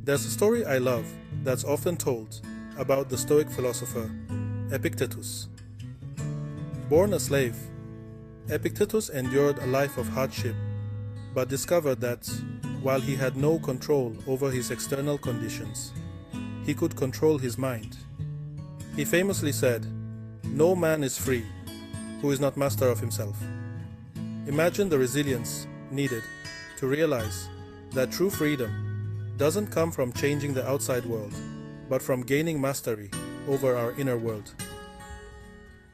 There's a story I love that's often told about the Stoic philosopher Epictetus. Born a slave, Epictetus endured a life of hardship, but discovered that while he had no control over his external conditions, he could control his mind. He famously said, "No man is free who is not master of himself." Imagine the resilience needed to realize that true freedom doesn't come from changing the outside world, but from gaining mastery over our inner world.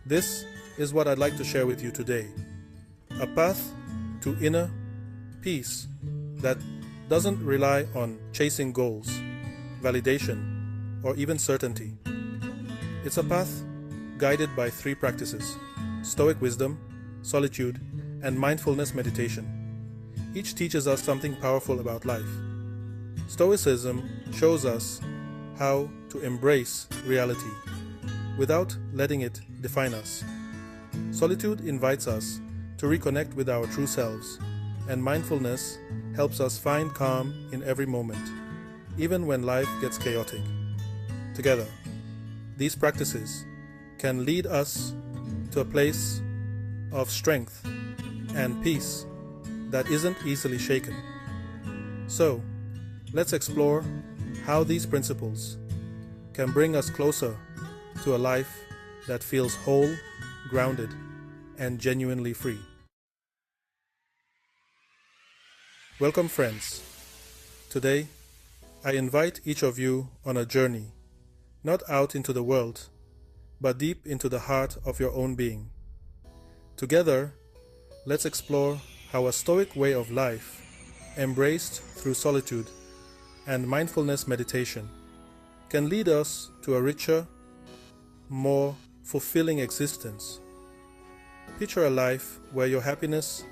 This is what I'd like to share with you today. A path to inner peace that doesn't rely on chasing goals, validation, or even certainty. It's a path guided by 3 practices: Stoic wisdom, solitude, and mindfulness meditation. Each teaches us something powerful about life. Stoicism shows us how to embrace reality without letting it define us. Solitude invites us to reconnect with our true selves, and mindfulness helps us find calm in every moment, even when life gets chaotic. Together, these practices can lead us to a place of strength and peace that isn't easily shaken. So, let's explore how these principles can bring us closer to a life that feels whole, grounded, and genuinely free. Welcome, friends. Today, I invite each of you on a journey, not out into the world, but deep into the heart of your own being. Together, let's explore how a Stoic way of life, embraced through solitude and mindfulness meditation, can lead us to a richer, more fulfilling existence. Picture a life where your happiness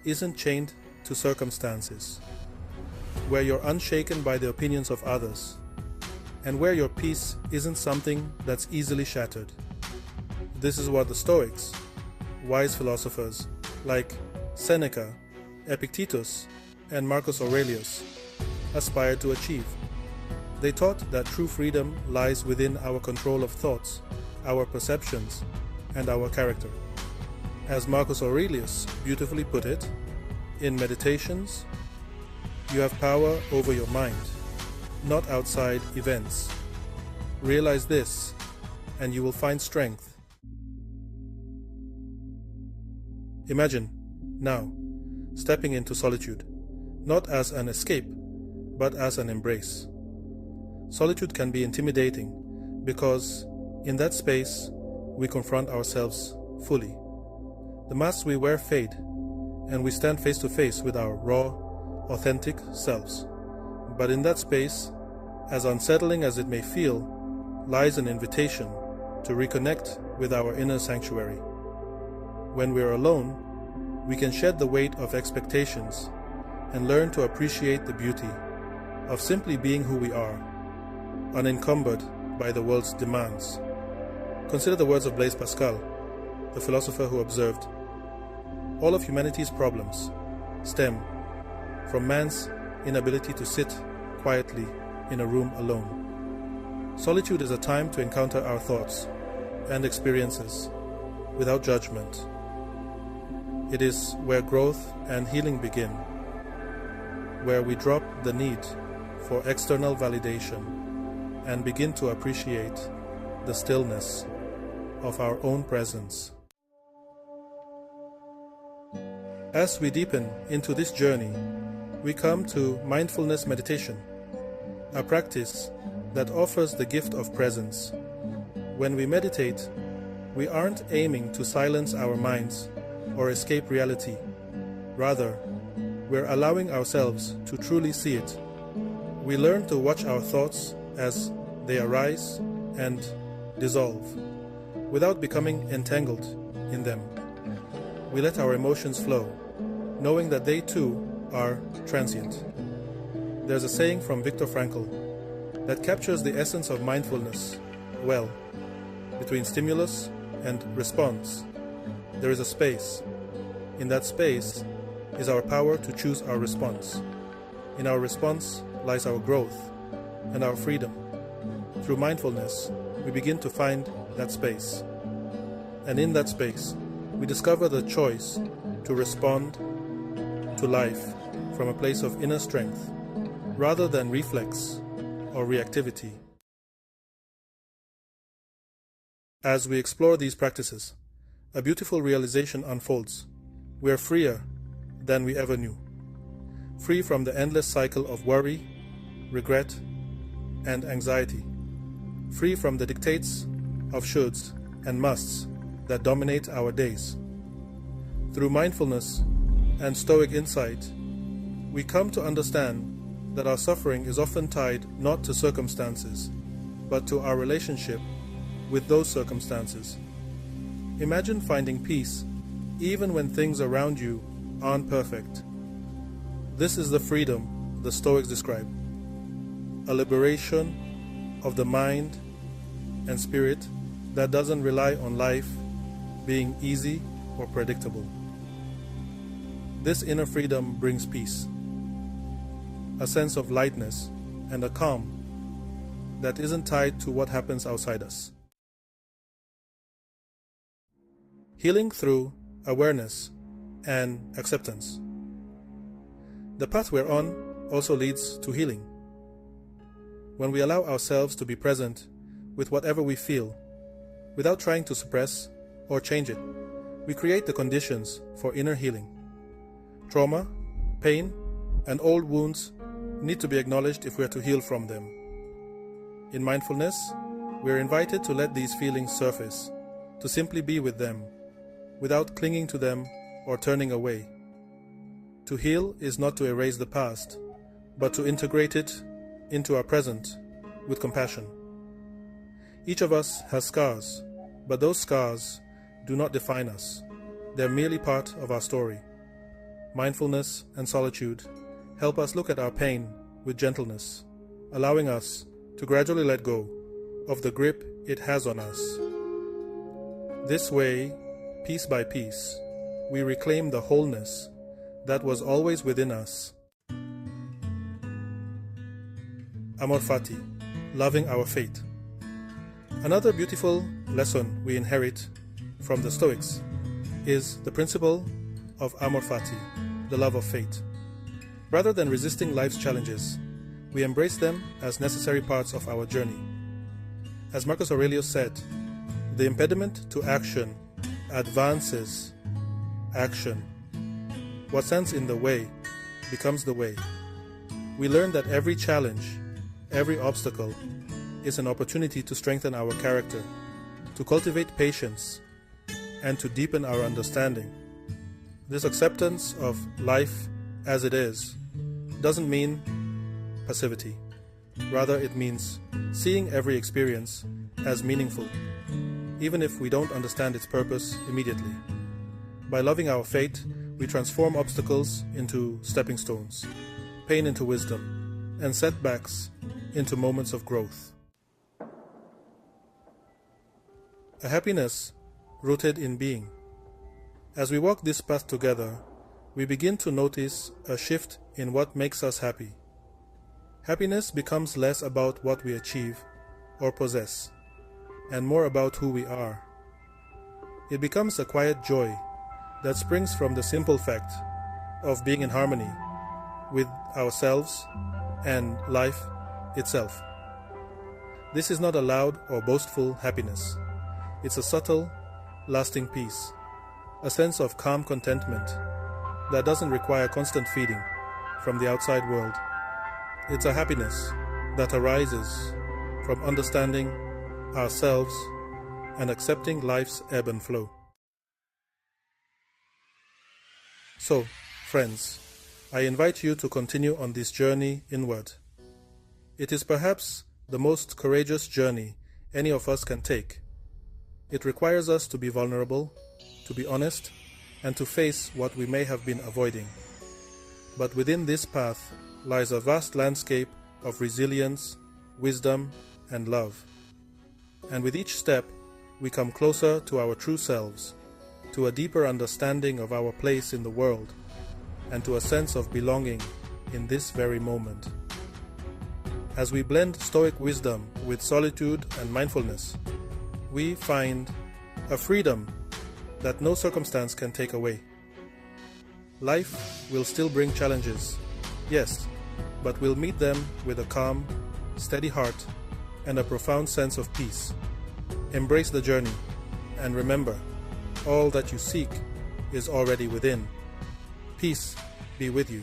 isn't chained to circumstances, where you're unshaken by the opinions of others, and where your peace isn't something that's easily shattered. This is what the Stoics, wise philosophers like Seneca, Epictetus, and Marcus Aurelius, aspired to achieve. They taught that true freedom lies within our control of thoughts, our perceptions, and our character. As Marcus Aurelius beautifully put it, in meditations, you have power over your mind, not outside events. Realize this, and you will find strength. Imagine, now, stepping into solitude, not as an escape, but as an embrace. Solitude can be intimidating because in that space we confront ourselves fully. The masks we wear fade, and we stand face to face with our raw, authentic selves. But in that space, as unsettling as it may feel, lies an invitation to reconnect with our inner sanctuary. When we are alone, we can shed the weight of expectations and learn to appreciate the beauty of simply being who we are, unencumbered by the world's demands. Consider the words of Blaise Pascal, the philosopher who observed, "All of humanity's problems stem from man's inability to sit quietly in a room alone." Solitude is a time to encounter our thoughts and experiences without judgment. It is where growth and healing begin, where we drop the need for external validation and begin to appreciate the stillness of our own presence. As we deepen into this journey, we come to mindfulness meditation, a practice that offers the gift of presence. When we meditate, we aren't aiming to silence our minds or escape reality. Rather, we're allowing ourselves to truly see it. We learn to watch our thoughts as they arise and dissolve, without becoming entangled in them. We let our emotions flow, knowing that they too are transient. There's a saying from Viktor Frankl that captures the essence of mindfulness well. Between stimulus and response, there is a space. In that space is our power to choose our response. In our response lies our growth, and our freedom. Through mindfulness, we begin to find that space. And in that space, we discover the choice to respond to life from a place of inner strength, rather than reflex or reactivity. As we explore these practices, a beautiful realization unfolds. We are freer than we ever knew. Free from the endless cycle of worry, regret, and anxiety. Free from the dictates of shoulds and musts that dominate our days. Through mindfulness and Stoic insight, we come to understand that our suffering is often tied not to circumstances, but to our relationship with those circumstances. Imagine finding peace even when things around you aren't perfect. This is the freedom the Stoics describe. A liberation of the mind and spirit that doesn't rely on life being easy or predictable. This inner freedom brings peace, a sense of lightness and a calm that isn't tied to what happens outside us. Healing through awareness and acceptance. The path we're on also leads to healing. When we allow ourselves to be present with whatever we feel, without trying to suppress or change it, we create the conditions for inner healing. Trauma, pain, and old wounds need to be acknowledged if we are to heal from them. In mindfulness, we are invited to let these feelings surface, to simply be with them, without clinging to them or turning away. To heal is not to erase the past, but to integrate it into our present with compassion. Each of us has scars, but those scars do not define us. They're merely part of our story. Mindfulness and solitude help us look at our pain with gentleness, allowing us to gradually let go of the grip it has on us. This way, piece by piece, we reclaim the wholeness that was always within us. Amor fati, loving our fate. Another beautiful lesson we inherit from the Stoics is the principle of amor fati, the love of fate. Rather than resisting life's challenges, we embrace them as necessary parts of our journey. As Marcus Aurelius said, the impediment to action advances action. What stands in the way becomes the way. We learn that every challenge, every obstacle, is an opportunity to strengthen our character, to cultivate patience, and to deepen our understanding. This acceptance of life as it is doesn't mean passivity. Rather, it means seeing every experience as meaningful, even if we don't understand its purpose immediately. By loving our fate, we transform obstacles into stepping stones, pain into wisdom, and setbacks into moments of growth. A happiness rooted in being. As we walk this path together, we begin to notice a shift in what makes us happy. Happiness becomes less about what we achieve or possess, and more about who we are. It becomes a quiet joy that springs from the simple fact of being in harmony with ourselves and life itself. This is not a loud or boastful happiness. It's a subtle, lasting peace, a sense of calm contentment that doesn't require constant feeding from the outside world. It's a happiness that arises from understanding ourselves and accepting life's ebb and flow. So, friends, I invite you to continue on this journey inward. It is perhaps the most courageous journey any of us can take. It requires us to be vulnerable, to be honest, and to face what we may have been avoiding. But within this path lies a vast landscape of resilience, wisdom, and love. And with each step, we come closer to our true selves, to a deeper understanding of our place in the world, and to a sense of belonging in this very moment. As we blend Stoic wisdom with solitude and mindfulness, we find a freedom that no circumstance can take away. Life will still bring challenges, yes, but we'll meet them with a calm, steady heart and a profound sense of peace. Embrace the journey, and remember, all that you seek is already within. Peace be with you.